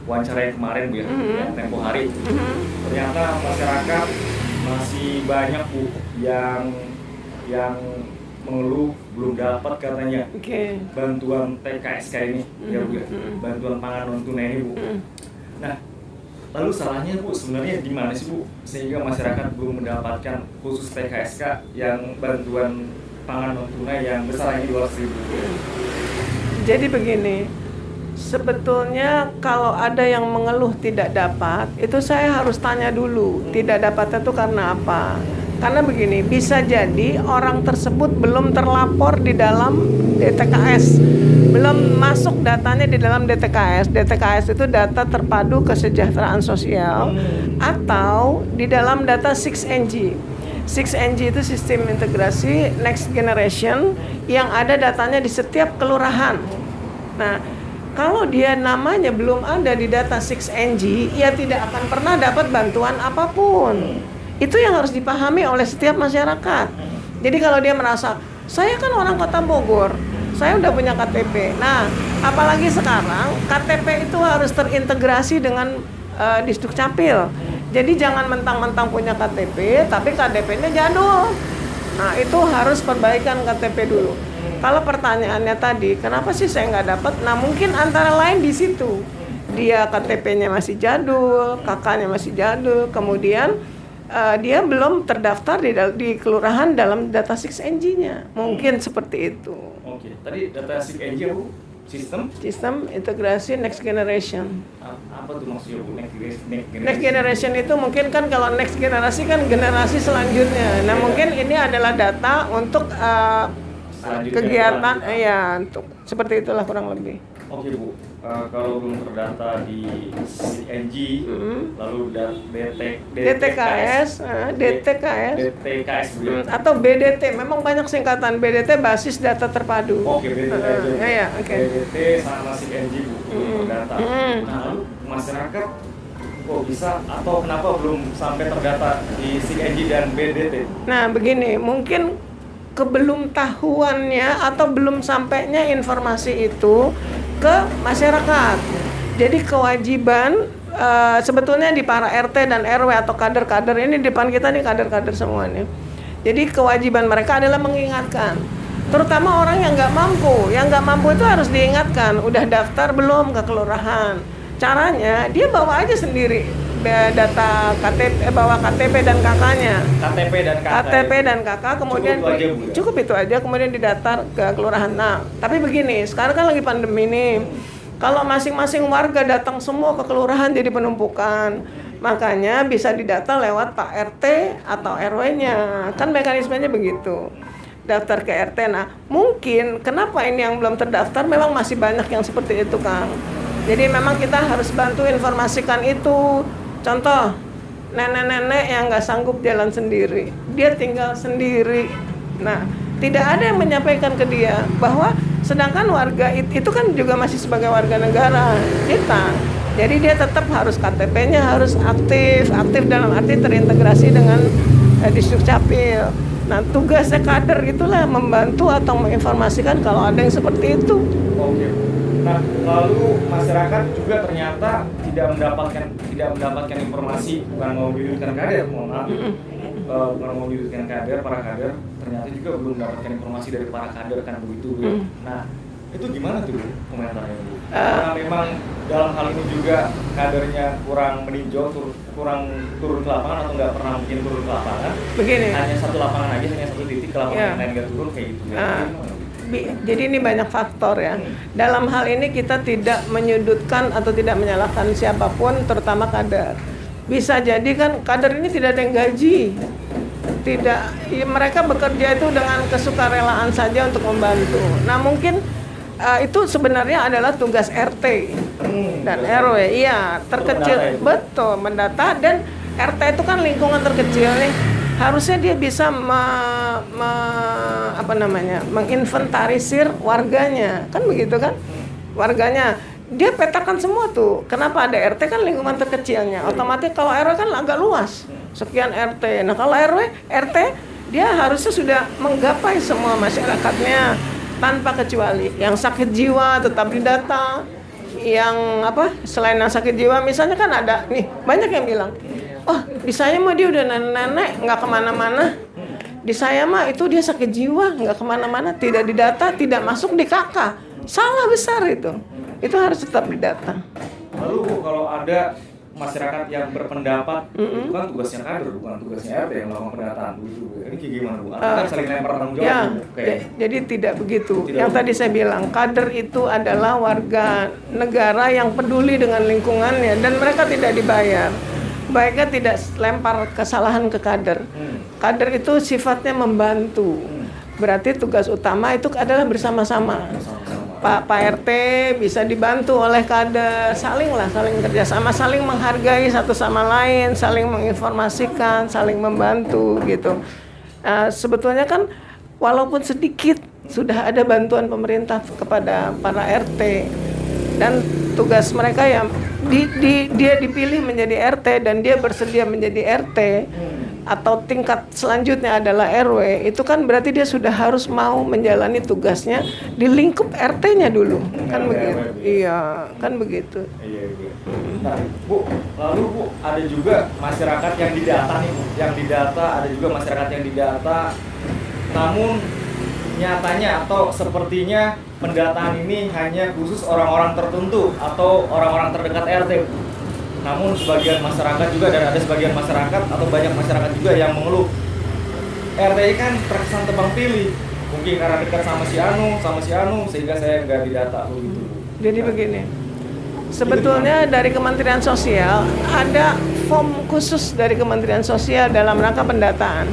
wawancara yang kemarin Bu ya, yang tempo hari. Ternyata masyarakat masih banyak Bu yang mengeluh belum dapat katanya bantuan TKSK ini ya Bu ya, bantuan pangan non tunai ini Bu. Nah, lalu salahnya Bu sebenarnya di mana sih Bu sehingga masyarakat belum mendapatkan khusus TKSK yang bantuan pangan non tunai yang besarnya 200.000? Jadi begini, sebetulnya kalau ada yang mengeluh tidak dapat, itu saya harus tanya dulu, tidak dapat itu karena apa? Karena begini, bisa jadi orang tersebut belum terlapor di dalam DTKS, belum masuk datanya di dalam DTKS. DTKS itu data terpadu kesejahteraan sosial, atau di dalam data 6NG. 6NG itu sistem integrasi next generation yang ada datanya di setiap kelurahan. Nah, kalau dia namanya belum ada di data 6NG, ia tidak akan pernah dapat bantuan apapun. Itu yang harus dipahami oleh setiap masyarakat. Jadi kalau dia merasa, saya kan orang Kota Bogor, saya udah punya KTP. Nah, apalagi sekarang KTP itu harus terintegrasi dengan Disduk Capil. Jadi jangan mentang-mentang punya KTP, tapi KTP-nya jadul. Nah, itu harus perbaikan KTP dulu. Kalau pertanyaannya tadi, kenapa sih saya nggak dapat? Nah, mungkin antara lain di situ. Dia KTP-nya masih jadul, kakaknya masih jadul, kemudian dia belum terdaftar di kelurahan dalam data 6NG-nya. Mungkin seperti itu. Oke, tadi data 6NG Bu, sistem integrasi next generation. Apa tuh maksudnya Bu? Next generation itu mungkin kan kalau next generasi kan generasi selanjutnya. Nah, mungkin ini adalah data untuk kegiatan ya, untuk seperti itulah kurang lebih. Oke Bu, kalau belum terdata di CNG, lalu DTKS atau BDT, memang banyak singkatan. BDT basis data terpadu. Oke, BDT aja. BDT sama CNG Bu, belum terdata. Nah, lalu masyarakat kok bisa atau kenapa belum sampai terdata di CNG dan BDT? Nah, begini, mungkin kebelum tahuannya atau belum sampainya informasi itu ke masyarakat. Jadi kewajiban sebetulnya di para RT dan RW atau kader-kader ini, di depan kita nih kader-kader semuanya. Jadi kewajiban mereka adalah mengingatkan, terutama orang yang nggak mampu. Yang nggak mampu itu harus diingatkan, udah daftar belum ke kelurahan. Caranya dia bawa aja sendiri data KTP, bawa KTP dan kakaknya. KTP dan kakak, kemudian cukup itu aja, kemudian didaftar ke kelurahan. Nah, tapi begini, sekarang kan lagi pandemi nih. Kalau masing-masing warga datang semua ke kelurahan jadi penumpukan. Makanya bisa didata lewat Pak RT atau RW-nya. Kan mekanismenya begitu. Daftar ke RT. Nah, mungkin kenapa ini yang belum terdaftar memang masih banyak yang seperti itu, Kang. Jadi memang kita harus bantu informasikan itu. Contoh, nenek-nenek yang nggak sanggup jalan sendiri, dia tinggal sendiri. Nah, tidak ada yang menyampaikan ke dia bahwa sedangkan warga itu kan juga masih sebagai warga negara kita. Jadi dia tetap harus KTP-nya harus aktif dalam arti terintegrasi dengan Disduk Capil. Nah, tugasnya kader itulah membantu atau menginformasikan kalau ada yang seperti itu. Oke. Nah, lalu masyarakat juga ternyata tidak mendapatkan informasi, bukan mau menyudutkan kader, mohon maaf, bukan mau menyudutkan kader, para kader ternyata juga belum mendapatkan informasi dari para kader kan begitu. Nah, itu gimana tuh komentarnya Bu? Karena memang dalam hal ini juga kadernya kurang meninjau, kurang turun ke lapangan atau nggak pernah mungkin turun ke lapangan. Begini. Hanya satu lapangan aja, hanya satu titik ke lapangan yang lain nggak turun kayak gitu. Jadi ini banyak faktor ya. Dalam hal ini kita tidak menyudutkan atau tidak menyalahkan siapapun, terutama kader. Bisa jadi kan kader ini tidak ada yang gaji. Tidak, mereka bekerja itu dengan kesukarelaan saja untuk membantu. Nah, mungkin itu sebenarnya adalah tugas RT dan RW. Iya, terkecil betul mendata, dan RT itu kan lingkungan terkecil nih. Harusnya dia bisa menginventarisir warganya, kan begitu kan? Warganya, dia petakan semua tuh. Kenapa ada RT kan lingkungan terkecilnya? Otomatis kalau RW kan agak luas, sekian RT. Nah kalau RT dia harusnya sudah menggapai semua masyarakatnya tanpa kecuali. Yang sakit jiwa tetap didata, yang apa selain yang sakit jiwa misalnya kan ada nih banyak yang bilang, oh di saya mah dia udah nenek-nenek nggak kemana-mana, di saya mah itu dia sakit jiwa nggak kemana-mana, tidak didata, tidak masuk di KK. Salah besar itu harus tetap didata. Lalu Bu, kalau ada masyarakat yang berpendapat itu kan tugasnya kader, bukan tugasnya RT yang melakukan pendataan begitu. Ini kayak gimana Bu? Kan saling lempar tanggung jawab. Ya, Kayak jadi tidak begitu. Tidak Yang begitu. tadi saya bilang, kader itu adalah warga negara yang peduli dengan lingkungannya dan mereka tidak dibayar. Baiknya tidak lempar kesalahan ke kader. Kader itu sifatnya membantu. Berarti tugas utama itu adalah bersama-sama. Pak RT bisa dibantu oleh kader, saling kerjasama, saling menghargai satu sama lain, saling menginformasikan, saling membantu gitu. Sebetulnya kan walaupun sedikit sudah ada bantuan pemerintah kepada para RT dan tugas mereka yang dia dipilih menjadi RT dan dia bersedia menjadi RT atau tingkat selanjutnya adalah RW, itu kan berarti dia sudah harus mau menjalani tugasnya di lingkup RT-nya dulu, kan begitu. Iya, kan begitu. Iya. Nah, Bu, lalu Bu, ada juga masyarakat yang didata nih, Bu. Yang didata, ada juga masyarakat yang didata. Namun nyatanya atau sepertinya pendataan ini hanya khusus orang-orang tertentu atau orang-orang terdekat RT. Namun sebagian masyarakat juga dan ada sebagian masyarakat atau banyak masyarakat juga yang mengeluh RT kan terkesan tebang pilih, mungkin karena dekat sama si Anu sehingga saya nggak didata begitu. Jadi begini, sebetulnya dari Kementerian Sosial ada form khusus dari Kementerian Sosial dalam rangka pendataan.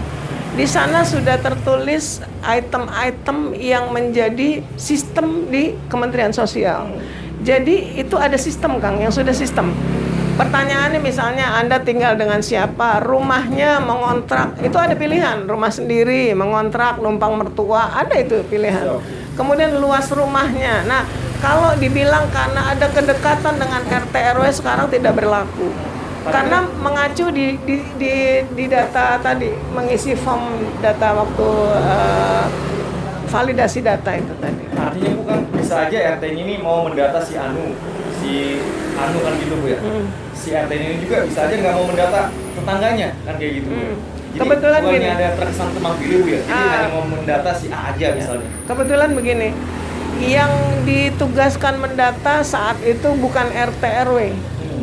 Di sana sudah tertulis item-item yang menjadi sistem di Kementerian Sosial. Jadi itu ada sistem, Kang, yang sudah sistem. Pertanyaannya misalnya Anda tinggal dengan siapa, rumahnya mengontrak, itu ada pilihan, rumah sendiri, mengontrak, numpang mertua, ada itu pilihan. Kemudian luas rumahnya. Nah, kalau dibilang karena ada kedekatan dengan RT RW sekarang tidak berlaku. Karena mengacu di data tadi, mengisi form data waktu validasi data itu tadi. Artinya bukan bisa aja RT ini mau mendata si Anu kan gitu Bu ya. Si RT ini juga bisa aja nggak mau mendata tetangganya kan kayak gitu. Jadi kebetulan bukannya gini, ada terkesan tebang pilih Bu ya. Jadi hanya mau mendata si A aja misalnya. Kebetulan begini, yang ditugaskan mendata saat itu bukan RT RW.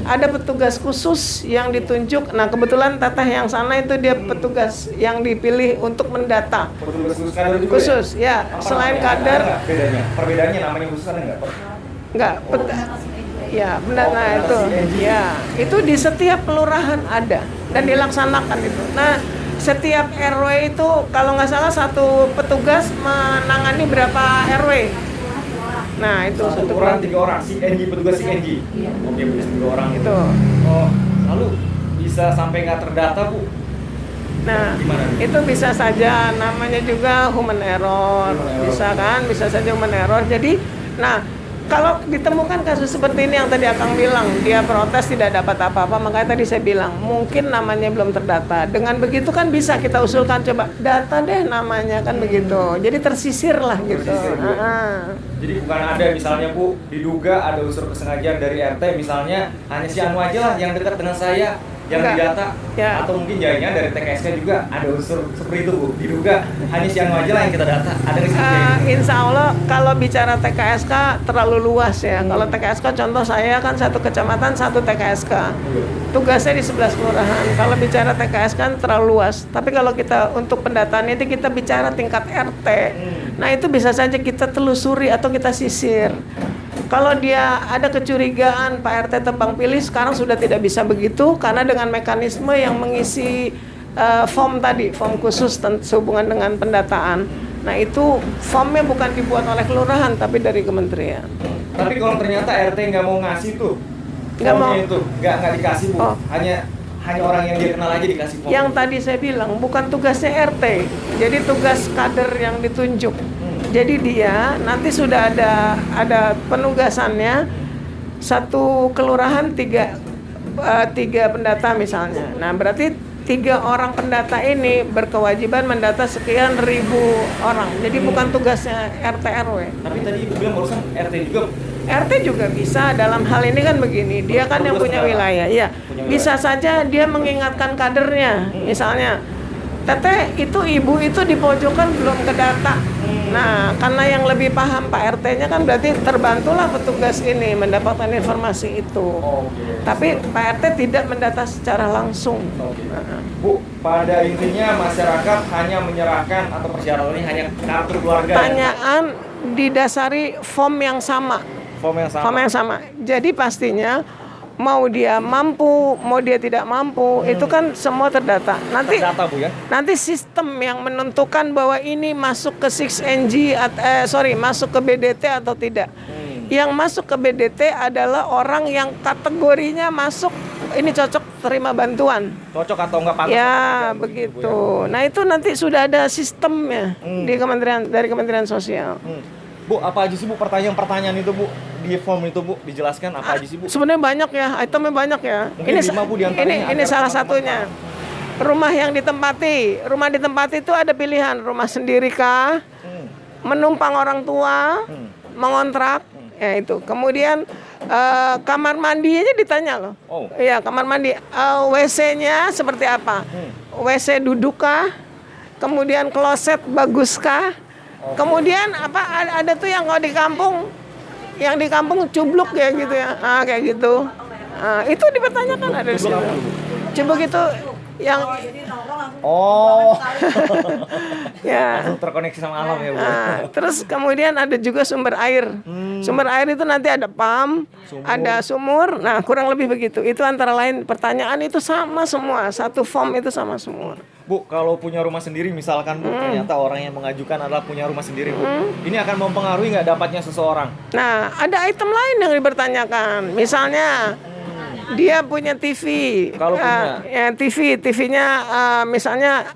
Ada petugas khusus yang ditunjuk. Nah, kebetulan Teteh yang sana itu dia petugas yang dipilih untuk mendata. Petugas khusus kader juga Khusus, ya. Selain kader, ada bedanya. Perbedaannya namanya khusus ada nggak? enggak. Ya, benar. Nah, itu. Ya, itu di setiap kelurahan ada dan dilaksanakan itu. Nah, setiap RW itu kalau nggak salah satu petugas menangani berapa RW. Nah, itu satu orang 3 orang CNG, petugas CNG. Oke, petugas 3 orang itu. Oh, lalu bisa sampai nggak terdata Bu? Nah, gimana? Itu bisa saja, namanya juga human error. Bisa kan, bisa saja human error. Jadi, nah, kalau ditemukan kasus seperti ini yang tadi Akang bilang, dia protes tidak dapat apa-apa, makanya tadi saya bilang, mungkin namanya belum terdata. Dengan begitu kan bisa kita usulkan, coba data deh namanya, kan begitu. Jadi tersisir lah gitu. Jadi bukan ada misalnya Bu, diduga ada unsur kesengajaan dari RT, misalnya hanya si Anu aja lah yang dekat dengan saya, yang didata, atau mungkin jadinya dari TKSK juga ada unsur seperti itu Bu, diduga hanya si Anu aja lah yang kita data, ada Insya Allah kalau bicara TKSK terlalu luas ya. Kalau TKSK contoh saya kan satu kecamatan satu TKSK, tugasnya di 11 kelurahan. Kalau bicara TKSK kan terlalu luas. Tapi kalau kita untuk pendataan itu kita bicara tingkat RT, nah itu bisa saja kita telusuri atau kita sisir. Kalau dia ada kecurigaan Pak RT tebang pilih, sekarang sudah tidak bisa begitu karena dengan mekanisme yang mengisi form tadi, form khusus sehubungan dengan pendataan. Nah itu formnya bukan dibuat oleh kelurahan tapi dari kementerian. Tapi kalau ternyata RT nggak mau ngasih tuh, nggak mau itu nggak dikasih Bu, hanya orang yang dia kenal aja dikasih form. Yang tadi saya bilang bukan tugasnya RT, jadi tugas kader yang ditunjuk. Jadi dia nanti sudah ada penugasannya, satu kelurahan tiga pendata misalnya. Nah berarti 3 orang pendata ini berkewajiban mendata sekian ribu orang. Jadi bukan tugasnya RT RW. Tapi tadi Ibu bilang barusan RT juga RT juga bisa dalam hal ini kan begini, dia kan yang punya wilayah, ya bisa saja dia mengingatkan kadernya, misalnya, Teteh itu ibu itu di pojokan belum kedata. Nah, karena yang lebih paham Pak RT-nya kan berarti terbantulah petugas ini mendapatkan informasi itu. Tapi Pak RT tidak mendata secara langsung. Bu, pada intinya masyarakat hanya menyerahkan atau persyaratannya hanya kartu keluarga. Pertanyaan didasari form yang sama. Form yang sama. Form yang sama. Jadi pastinya mau dia mampu, mau dia tidak mampu, itu kan semua terdata. Terdata, Bu, ya? Nanti sistem yang menentukan bahwa ini masuk ke 6NG, masuk ke BDT atau tidak. Yang masuk ke BDT adalah orang yang kategorinya masuk, ini cocok terima bantuan. Cocok atau enggak pantas? Ya, begitu. Bu, ya? Nah, itu nanti sudah ada sistemnya dari Kementerian Sosial. Bu, apa aja sih Bu pertanyaan-pertanyaan itu Bu? Di form itu Bu, dijelaskan apa aja sih Bu? Sebenarnya banyak ya, itemnya banyak ya. Mungkin Ini salah satunya. Rumah yang ditempati. Rumah ditempati itu ada pilihan, rumah sendiri kah? Menumpang orang tua, mengontrak, ya itu. Kemudian kamar mandinya ditanya loh. Iya, kamar mandi. WC-nya seperti apa? WC duduk kah? Kemudian kloset bagus kah? Kemudian ada tuh yang kalau di kampung cubluk ya gitu ya, kayak gitu. Itu dipertanyakan ada di situ. Cubluk itu yang ya langsung terkoneksi sama alam ya Bu. Terus kemudian ada juga sumber air. Sumber air itu nanti ada pump, ada sumur. Nah, kurang lebih begitu. Itu antara lain pertanyaan itu sama semua. Satu form itu sama semua. Bu, kalau punya rumah sendiri misalkan Bu, ternyata orang yang mengajukan adalah punya rumah sendiri Bu. Ini akan mempengaruhi nggak dapatnya seseorang? Nah, ada item lain yang dipertanyakan. Misalnya dia punya TV. Kalau punya? Ya, TV-nya misalnya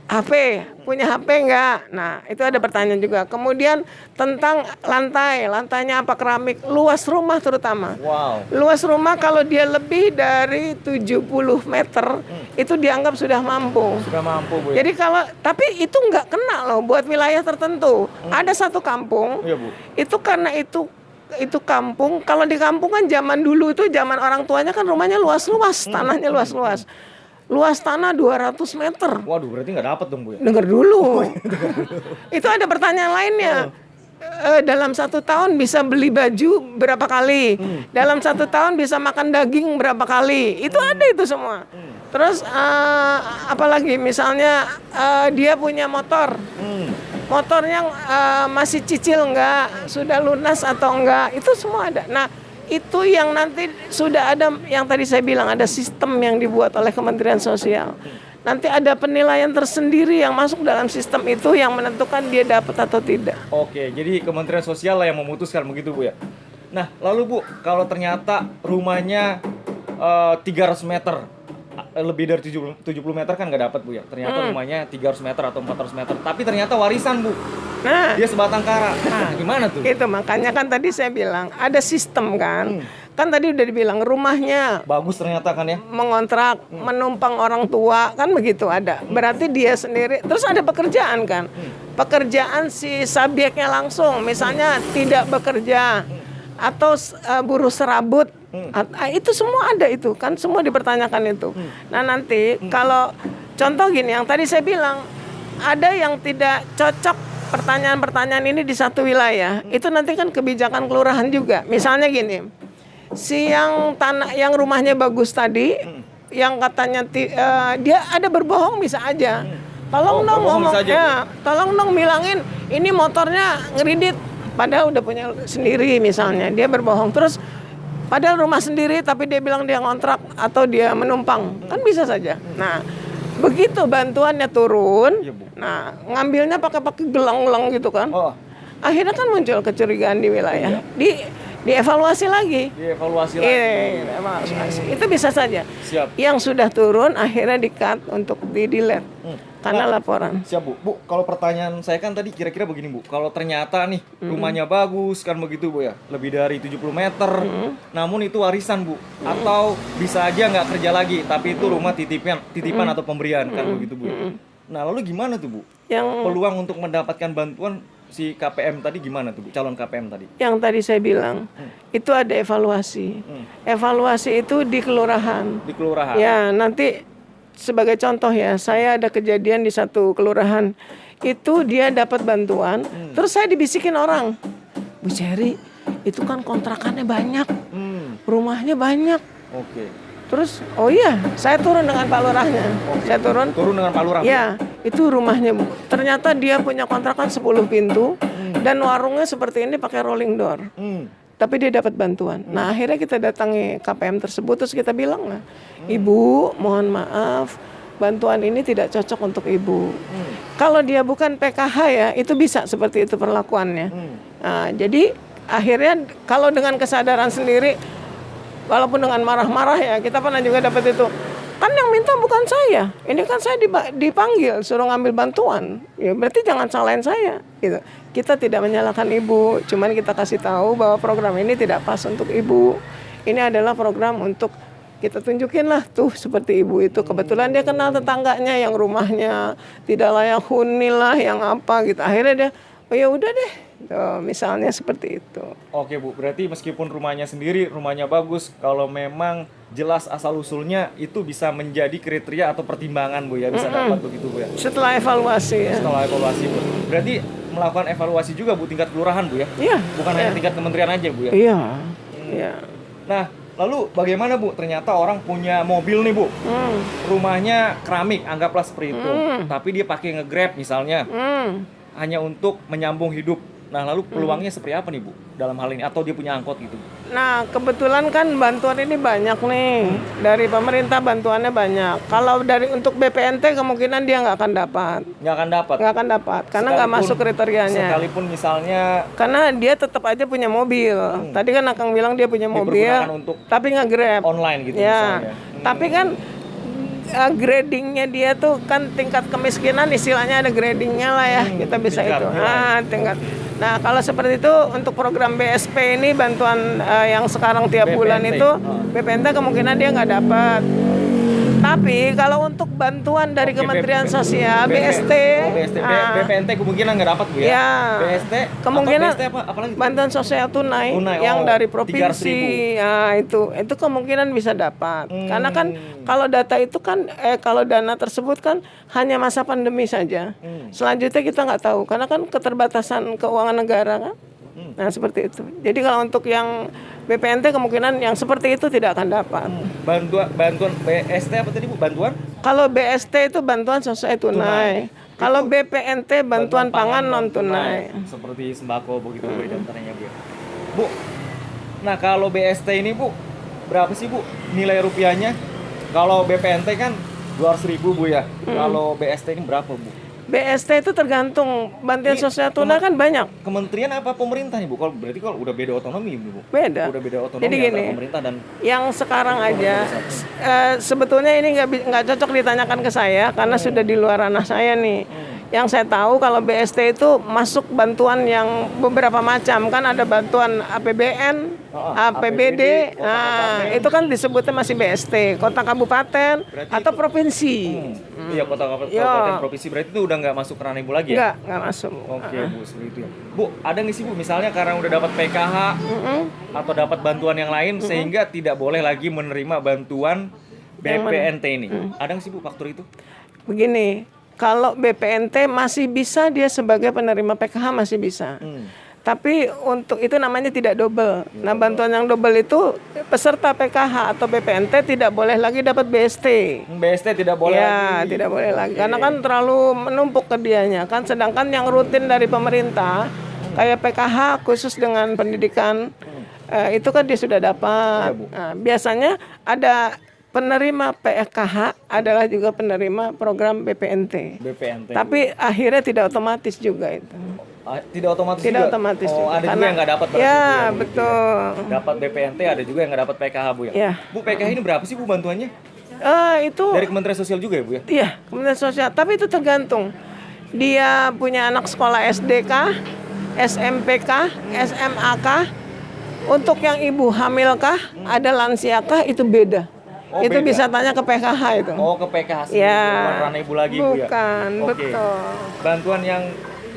HP, punya HP enggak? Nah, itu ada pertanyaan juga. Kemudian tentang lantainya apa, keramik, luas rumah terutama. Wow. Luas rumah kalau dia lebih dari 70 meter, itu dianggap sudah mampu. Sudah mampu Bu. Ya? Jadi tapi itu enggak kena loh buat wilayah tertentu. Ada satu kampung, Iya, Bu. itu karena itu kampung, kalau di kampung kan zaman dulu itu zaman orang tuanya kan rumahnya luas-luas, tanahnya luas-luas. Luas tanah 200 meter. Waduh, berarti nggak dapat dong Bu ya? Dengar dulu. Itu ada pertanyaan lainnya. Dalam 1 tahun bisa beli baju berapa kali? Dalam 1 tahun bisa makan daging berapa kali? Itu ada itu semua. Terus apalagi misalnya dia punya motor. Motornya masih cicil enggak? Sudah lunas atau enggak? Itu semua ada. Nah, itu yang nanti sudah ada, yang tadi saya bilang ada sistem yang dibuat oleh Kementerian Sosial. Nanti ada penilaian tersendiri yang masuk dalam sistem itu yang menentukan dia dapat atau tidak. Oke, jadi Kementerian Sosial lah yang memutuskan begitu Bu ya. Nah, lalu Bu, kalau ternyata rumahnya 300 meter, lebih dari 70 meter kan nggak dapat Bu ya. Ternyata rumahnya 300 meter atau 400 meter, tapi ternyata warisan Bu. Nah, dia sebatang kara. Nah, gimana tuh? Itu makanya kan tadi saya bilang ada sistem kan. Kan tadi udah dibilang rumahnya bagus ternyata kan ya. Mengontrak, menumpang orang tua, kan begitu ada. Berarti dia sendiri. Terus ada pekerjaan kan. Pekerjaan si subjeknya langsung, misalnya tidak bekerja atau buruh serabut. Itu semua ada itu kan, semua dipertanyakan itu. Nah, nanti kalau contoh gini yang tadi saya bilang, ada yang tidak cocok pertanyaan-pertanyaan ini di satu wilayah, itu nanti kan kebijakan kelurahan juga. Misalnya gini, si yang rumahnya bagus tadi, yang katanya dia ada berbohong bisa aja. Tolong dong ngomong, tolong dong bilangin ini motornya ngeridit, padahal udah punya sendiri misalnya, dia berbohong. Terus padahal rumah sendiri tapi dia bilang dia ngontrak atau dia menumpang, kan bisa saja. Nah, begitu bantuannya turun, nah ngambilnya pakai gelang-gelang gitu kan, akhirnya kan muncul kecurigaan di wilayah, dievaluasi lagi. Itu bisa saja. Siap. Yang sudah turun akhirnya di-cut untuk di-delete karena laporan. Siap Bu. Bu, kalau pertanyaan saya kan tadi kira-kira begini Bu, kalau ternyata nih rumahnya bagus kan begitu Bu ya, lebih dari 70 meter, namun itu warisan Bu, atau bisa aja nggak kerja lagi, tapi itu rumah titipan atau pemberian kan begitu Bu. Nah, lalu gimana tuh Bu? Peluang untuk mendapatkan bantuan si KPM tadi gimana tuh Bu? Calon KPM tadi? Yang tadi saya bilang, itu ada evaluasi. Evaluasi itu di kelurahan. Di kelurahan. Ya, nanti sebagai contoh ya, saya ada kejadian di satu kelurahan. Itu dia dapat bantuan, terus saya dibisikin orang, Bu Cherry, itu kan kontrakannya banyak, rumahnya banyak. Oke. Terus, oh iya, saya turun dengan Pak Lurahnya. Saya turun dengan Pak Lurah. Ya, itu rumahnya Bu. Ternyata dia punya kontrakan 10 pintu dan warungnya seperti ini pakai rolling door. Tapi dia dapat bantuan. Nah, akhirnya kita datangi KPM tersebut terus kita bilang, nah, Ibu, mohon maaf, bantuan ini tidak cocok untuk Ibu. Kalau dia bukan PKH ya, itu bisa seperti itu perlakuannya. Nah, jadi akhirnya kalau dengan kesadaran sendiri, walaupun dengan marah-marah ya, kita pernah juga dapat itu. Kan yang minta bukan saya, ini kan saya dipanggil suruh ngambil bantuan, ya berarti jangan salahin saya, gitu. Kita tidak menyalahkan ibu, cuman kita kasih tahu bahwa program ini tidak pas untuk ibu. Ini adalah program untuk kita tunjukin lah tuh seperti ibu itu. Kebetulan dia kenal tetangganya yang rumahnya tidak layak huni lah, yang apa gitu. Akhirnya dia, oh ya udah deh. Tuh, misalnya seperti itu. Oke Bu, berarti meskipun rumahnya sendiri, rumahnya bagus, kalau memang jelas asal-usulnya itu bisa menjadi kriteria atau pertimbangan Bu ya, bisa dapat begitu Bu ya? Setelah evaluasi ya. Setelah evaluasi Bu. Berarti melakukan evaluasi juga Bu tingkat kelurahan Bu ya? Iya. Bukan hanya tingkat kementerian aja Bu ya? Iya. Iya. Nah, lalu bagaimana Bu? Ternyata orang punya mobil nih Bu. Rumahnya keramik, anggaplah seperti itu. Tapi dia pakai nge-Grab misalnya. Hanya untuk menyambung hidup. Nah, lalu peluangnya seperti apa nih Bu dalam hal ini? Atau dia punya angkot gitu? Nah, kebetulan kan bantuan ini banyak nih. Dari pemerintah bantuannya banyak. Kalau dari untuk BPNT kemungkinan dia nggak akan dapat. Nggak akan dapat? Nggak akan dapat, karena nggak masuk kriterianya. Sekalipun misalnya... Karena dia tetap aja punya mobil. Tadi kan Akang bilang dia punya mobil, untuk tapi nggak Grab. Online gitu ya. misalnya. Tapi kan gradingnya dia tuh kan tingkat kemiskinan, istilahnya ada gradingnya lah ya, kita bisa itu. Tingkat. Nah, kalau seperti itu untuk program BSP ini bantuan yang sekarang tiap bulan itu BPNT kemungkinan dia nggak dapat. Tapi kalau untuk bantuan dari Kementerian Sosial, BST, BPNT kemungkinan nggak dapat Bu ya? Ya, BST kemungkinan BST apa? Apalagi? bantuan sosial tunai yang dari provinsi, nah, itu kemungkinan bisa dapat. Karena kan kalau data itu kan, kalau dana tersebut kan hanya masa pandemi saja. Selanjutnya kita nggak tahu, karena kan keterbatasan keuangan negara kan. Nah, seperti itu. Jadi kalau untuk yang BPNT kemungkinan yang seperti itu tidak akan dapat. Bantuan BST apa tadi Bu? Bantuan? Kalau BST itu bantuan sosial tunai. Kalau BPNT bantuan pangan non tunai. Seperti sembako begitu Bu daftarnya Bu. Bu. Nah, kalau BST ini Bu, berapa sih Bu nilai rupiahnya? Kalau BPNT kan 200.000 Bu ya. Kalau BST ini berapa Bu? BST itu tergantung, bantuan sosial tunai kan banyak. Kementerian apa pemerintah nih Bu? Kalau berarti kalau udah beda otonomi Bu. Beda. Udah beda otonomi. Jadi gini, pemerintah dan yang sekarang aja sebetulnya ini nggak cocok ditanyakan ke saya karena sudah di luar ranah saya nih. Yang saya tahu kalau BST itu masuk bantuan yang beberapa macam, kan ada bantuan APBN, APBD, nah itu kan disebutnya masih BST, kota kabupaten berarti atau provinsi. Iya, kota kabupaten provinsi, berarti itu udah nggak masuk ke ranah Ibu lagi ya? Nggak masuk. Oke Bu, seperti itu ya. Bu, ada nggak sih Bu misalnya karena udah dapat PKH atau dapat bantuan yang lain sehingga tidak boleh lagi menerima bantuan BPNT ini? Ada nggak sih Bu faktor itu? Begini, kalau BPNT masih bisa dia sebagai penerima PKH masih bisa. Tapi untuk itu namanya tidak double. Nah, bantuan yang double itu peserta PKH atau BPNT tidak boleh lagi dapat BST. BST tidak boleh lagi. Tidak boleh lagi. Karena kan terlalu menumpuk ke dianya kan. Sedangkan yang rutin dari pemerintah kayak PKH khusus dengan pendidikan itu kan dia sudah dapat. Nah, biasanya ada penerima PKH adalah juga penerima program BPNT. Tapi akhirnya tidak otomatis juga itu. Tidak otomatis tidak juga? Otomatis juga. Ada karena, juga yang nggak dapat berarti ya, Bu ya? Betul. Dapat BPNT, ada juga yang nggak dapat PKH Bu ya? Ya. Bu, PKH ini berapa sih Bu bantuannya? Itu dari Kementerian Sosial juga ya Bu ya? Iya, Kementerian Sosial. Tapi itu tergantung. Dia punya anak sekolah SD kah, SMP kah, SMA kah? Untuk yang ibu hamil kah, ada lansia kah, itu beda. Itu beda. Bisa tanya ke PKH itu. Oh, ke PKH sendiri, ya, bukan ranah Ibu lagi Bu ya? Bukan, Oke. betul. Bantuan yang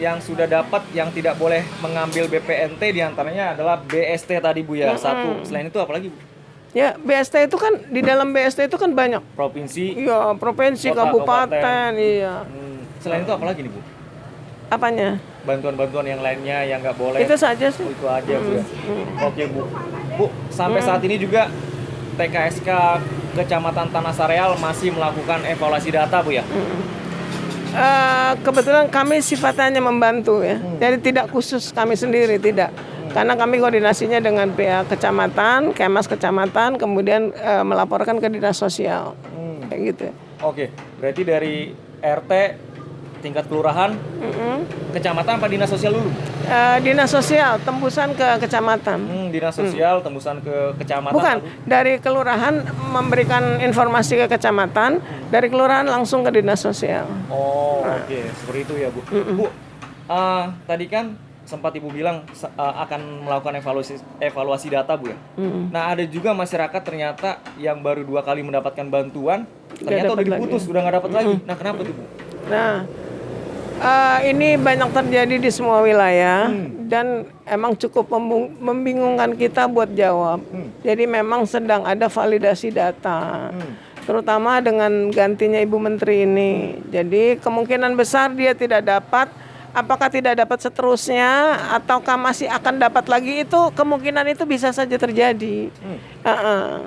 yang sudah dapat yang tidak boleh mengambil BPNT diantaranya adalah BST tadi Bu ya, satu. Selain itu apa lagi Bu? Ya, BST itu kan di dalam BST itu kan banyak. Provinsi. Iya, provinsi, Kota, kabupaten, iya. Selain itu apa lagi nih Bu? Apanya? Bantuan-bantuan yang lainnya yang nggak boleh. Itu saja sih. Oh, itu aja Bu ya. Oke Bu. Bu, sampai saat ini juga TKSK Kecamatan Tanah Sareal masih melakukan evaluasi data Bu ya? Kebetulan kami sifatnya membantu ya. Jadi tidak khusus kami sendiri, tidak. Karena kami koordinasinya dengan pihak kecamatan, Kemas kecamatan, kemudian melaporkan ke dinas sosial. Kayak gitu. Oke, berarti dari RT tingkat kelurahan, kecamatan apa dinas sosial dulu? Dinas sosial tembusan ke kecamatan. Dinas sosial tembusan ke kecamatan. Bukan, dari kelurahan memberikan informasi ke kecamatan, dari kelurahan langsung ke dinas sosial. Oh, oke, seperti itu ya Bu. Bu, tadi kan sempat Ibu bilang akan melakukan evaluasi data Bu ya. Nah, ada juga masyarakat ternyata yang baru 2 kali mendapatkan bantuan, ternyata udah diputus, udah nggak dapat lagi. Nah, kenapa tuh Bu? Nah, ini banyak terjadi di semua wilayah dan emang cukup membingungkan kita buat jawab. Jadi memang sedang ada validasi data, terutama dengan gantinya Ibu Menteri ini. Jadi kemungkinan besar dia tidak dapat. Apakah tidak dapat seterusnya ataukah masih akan dapat lagi, itu kemungkinan itu bisa saja terjadi.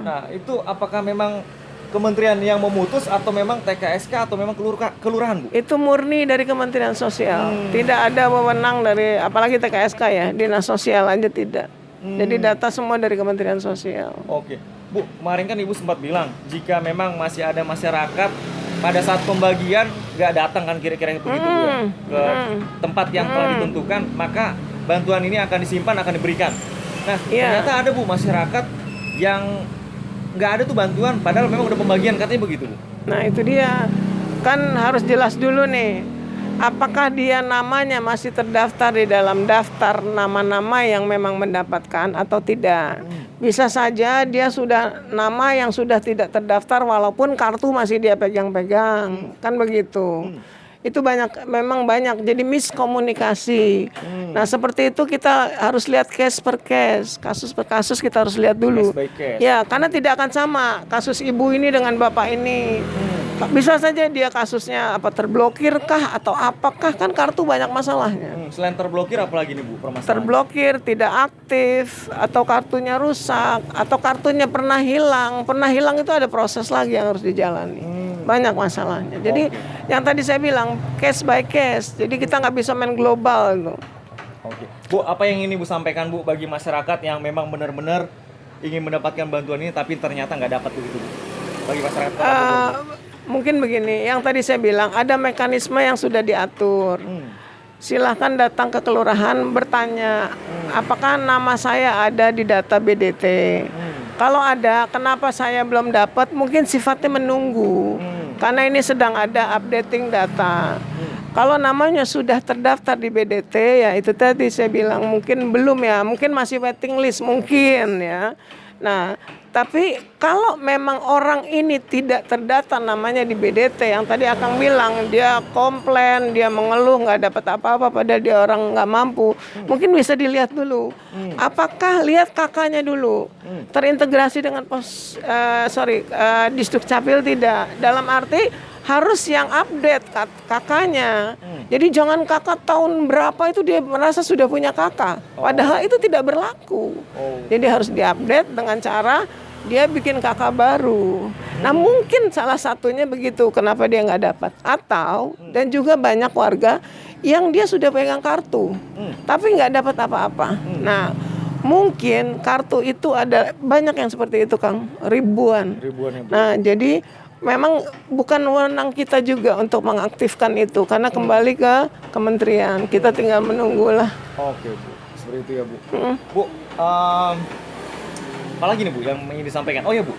Nah, itu apakah memang kementerian yang memutus atau memang TKSK atau memang kelurahan Bu? Itu murni dari Kementerian Sosial. Tidak ada wewenang dari, apalagi TKSK ya, dinas sosial aja tidak. Jadi data semua dari Kementerian Sosial. Oke, Bu, kemarin kan Ibu sempat bilang jika memang masih ada masyarakat pada saat pembagian nggak datang kan kira-kira begitu Bu ya, ke tempat yang telah ditentukan, maka bantuan ini akan disimpan, akan diberikan. Nah, ternyata ada Bu masyarakat yang nggak ada tuh bantuan, padahal memang udah pembagian, katanya begitu Bu. Nah itu dia, kan harus jelas dulu nih, apakah dia namanya masih terdaftar di dalam daftar nama-nama yang memang mendapatkan atau tidak. Bisa saja dia sudah nama yang sudah tidak terdaftar walaupun kartu masih dia pegang-pegang, kan begitu. Itu memang banyak, jadi miskomunikasi. Nah seperti itu kita harus lihat case per case, kasus per kasus kita harus lihat dulu. Case by case. Ya, karena tidak akan sama kasus ibu ini dengan bapak ini. Bisa saja dia kasusnya terblokir kah atau apakah, kan kartu banyak masalahnya. Selain terblokir apalagi nih Bu permasalahan? Terblokir, tidak aktif, atau kartunya rusak, atau kartunya pernah hilang. Pernah hilang itu ada proses lagi yang harus dijalani. Banyak masalahnya. Jadi yang tadi saya bilang case by case. Jadi kita nggak bisa main global itu. Oke. Bu, apa yang ini Bu sampaikan Bu bagi masyarakat yang memang benar-benar ingin mendapatkan bantuan ini tapi ternyata nggak dapat begitu Bu? Bagi masyarakat mungkin begini, yang tadi saya bilang ada mekanisme yang sudah diatur. Silahkan datang ke kelurahan bertanya, apakah nama saya ada di data BDT? Kalau ada, kenapa saya belum dapat? Mungkin sifatnya menunggu, karena ini sedang ada updating data. Kalau namanya sudah terdaftar di BDT, ya itu tadi saya bilang mungkin belum ya, mungkin masih waiting list mungkin ya. Nah, tapi kalau memang orang ini tidak terdata namanya di BDT, yang tadi Akang bilang dia komplain, dia mengeluh nggak dapat apa-apa padahal dia orang nggak mampu, mungkin bisa dilihat dulu. Apakah lihat kakaknya dulu terintegrasi dengan Disdukcapil tidak? Dalam arti harus yang update kakaknya. Jadi jangan kakak tahun berapa itu dia merasa sudah punya kakak, padahal itu tidak berlaku. Jadi harus diupdate dengan cara dia bikin kakak baru. Nah mungkin salah satunya begitu kenapa dia nggak dapat. Atau dan juga banyak warga yang dia sudah pegang kartu tapi nggak dapat apa-apa. Nah mungkin kartu itu ada banyak yang seperti itu Kang, ribuan ya, nah jadi memang bukan wewenang kita juga untuk mengaktifkan itu, karena kembali ke kementerian, kita tinggal menunggulah. Oke Bu, seperti itu ya Bu. Bu, apalagi nih Bu yang ingin disampaikan? Oh ya Bu,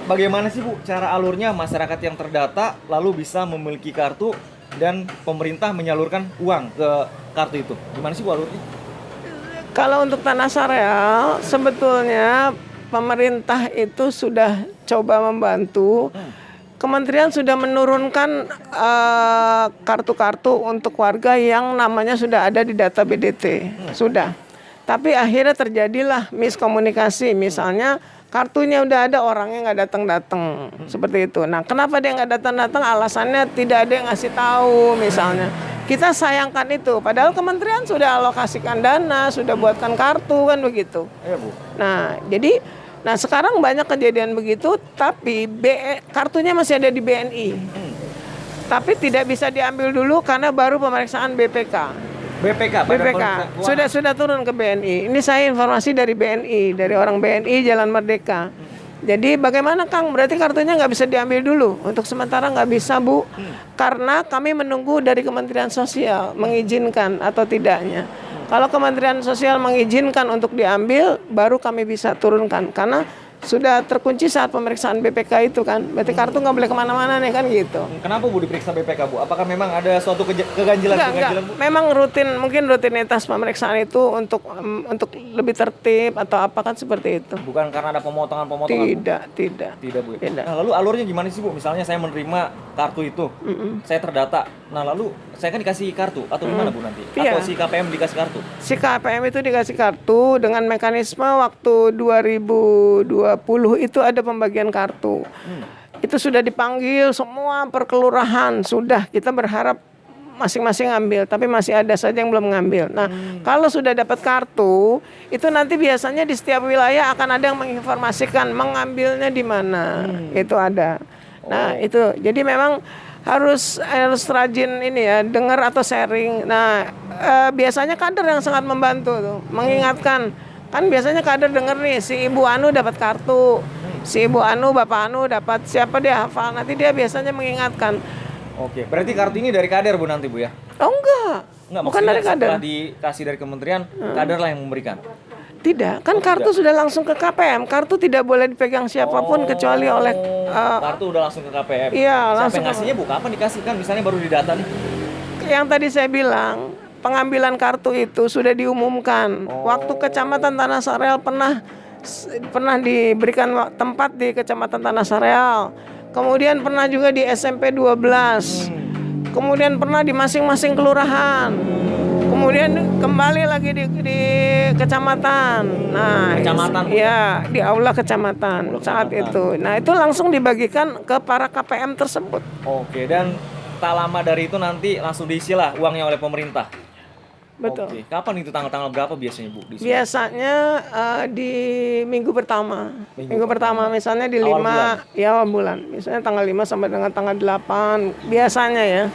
bagaimana sih Bu cara alurnya masyarakat yang terdata lalu bisa memiliki kartu dan pemerintah menyalurkan uang ke kartu itu? Gimana sih Bu alurnya? Kalau untuk Tanah Sareal sebetulnya pemerintah itu sudah coba membantu Kementerian sudah menurunkan kartu-kartu untuk warga yang namanya sudah ada di data BDT. Sudah. Tapi akhirnya terjadilah miskomunikasi. Misalnya kartunya udah ada, orangnya nggak datang-datang. Seperti itu. Nah, kenapa dia nggak datang-datang? Alasannya tidak ada yang ngasih tahu misalnya. Kita sayangkan itu. Padahal kementerian sudah alokasikan dana, sudah buatkan kartu kan begitu. Iya, Bu. Nah, jadi sekarang banyak kejadian begitu, tapi kartunya masih ada di BNI. Tapi tidak bisa diambil dulu karena baru pemeriksaan BPK. Sudah turun ke BNI. Ini saya informasi dari BNI, dari orang BNI Jalan Merdeka. Jadi bagaimana Kang? Berarti kartunya nggak bisa diambil dulu. Untuk sementara nggak bisa, Bu. Karena kami menunggu dari Kementerian Sosial mengizinkan atau tidaknya. Kalau Kementerian Sosial mengizinkan untuk diambil, baru kami bisa turunkan. Karena sudah terkunci saat pemeriksaan BPK itu kan. Berarti kartu nggak boleh kemana-mana nih kan gitu. Kenapa Bu diperiksa BPK, Bu? Apakah memang ada suatu keganjilan? Enggak. Bu? Memang mungkin rutinitas pemeriksaan itu untuk lebih tertib atau apa kan seperti itu. Bukan karena ada pemotongan-pemotongan? Tidak. Tidak, Bu. Tidak. Nah, lalu alurnya gimana sih, Bu? Misalnya saya menerima kartu itu, saya terdata. Nah, lalu saya kan dikasih kartu atau gimana, Bu, nanti? Iya. Atau si KPM dikasih kartu? Si KPM itu dikasih kartu dengan mekanisme waktu 2020 itu ada pembagian kartu. Itu sudah dipanggil semua perkelurahan, sudah kita berharap masing-masing ngambil, tapi masih ada saja yang belum ngambil. Nah, kalau sudah dapat kartu, itu nanti biasanya di setiap wilayah akan ada yang menginformasikan mengambilnya di mana. Itu ada. Nah, itu. Jadi memang harus rajin ini ya, dengar atau sharing. Nah, biasanya kader yang sangat membantu tuh, mengingatkan. Kan biasanya kader denger nih, si Ibu Anu dapat kartu, si Ibu Anu, Bapak Anu dapat, siapa dia hafal, nanti dia biasanya mengingatkan. Oke, berarti kartu ini dari kader, Bu, nanti, Bu, ya? Oh enggak bukan dari kader. Setelah dikasih dari kementerian, kader lah yang memberikan? Tidak, kan kartu sudah langsung ke KPM. Kartu tidak boleh dipegang siapapun kecuali oleh kartu udah langsung ke KPM. Iya, langsung. Siapa ngasihnya, Bu? Kapan dikasih? Kan misalnya baru didata nih. Yang tadi saya bilang, pengambilan kartu itu sudah diumumkan. Waktu Kecamatan Tanah Sareal pernah diberikan tempat di Kecamatan Tanah Sareal. Kemudian pernah juga di SMP 12. Kemudian pernah di masing-masing kelurahan. Kemudian kembali lagi di kecamatan. Nah, kecamatan, ya di aula kecamatan saat itu. Nah, itu langsung dibagikan ke para KPM tersebut. Oke, dan tak lama dari itu nanti langsung diisilah uangnya oleh pemerintah. Betul. Oke. Kapan itu tanggal berapa biasanya, Bu? Biasanya di minggu pertama. Minggu pertama misalnya di 5 awal bulan. Misalnya tanggal 5 sampai dengan tanggal 8 biasanya ya.